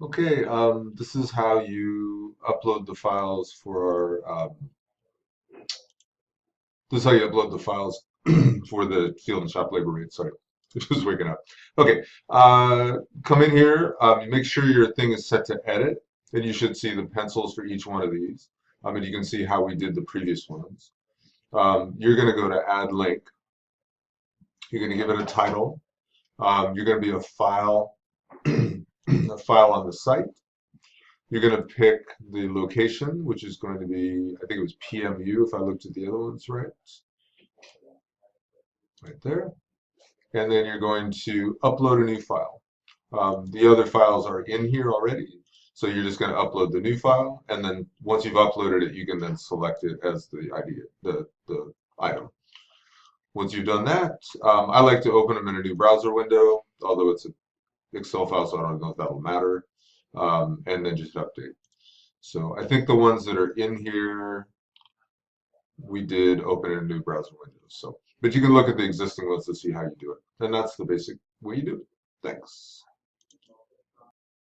Okay, this is how you upload the files for our, this is how you upload the files for the field and shop labor rate. Sorry, just waking up. Okay, come in here, make sure your thing is set to edit, and you should see the pencils for each one of these. And you can see how we did the previous ones. You're going to go to add link. You're going to give it a title. You're going to be a file, a file on the site. You're going to pick the location, which is going to be, I think it was PMU if I looked at the other ones right there. And then you're going to upload a new file. The other files are in here already, so you're just going to upload the new file, and then once you've uploaded it, you can then select it as the idea, the item. Once you've done that, I like to open them in a new browser window, although it's an Excel file, so I don't know if that will matter, and then just update. So I think the ones that are in here, we did open in a new browser window. So, but you can look at the existing ones to see how you do it. And that's the basic way you do it. Thanks.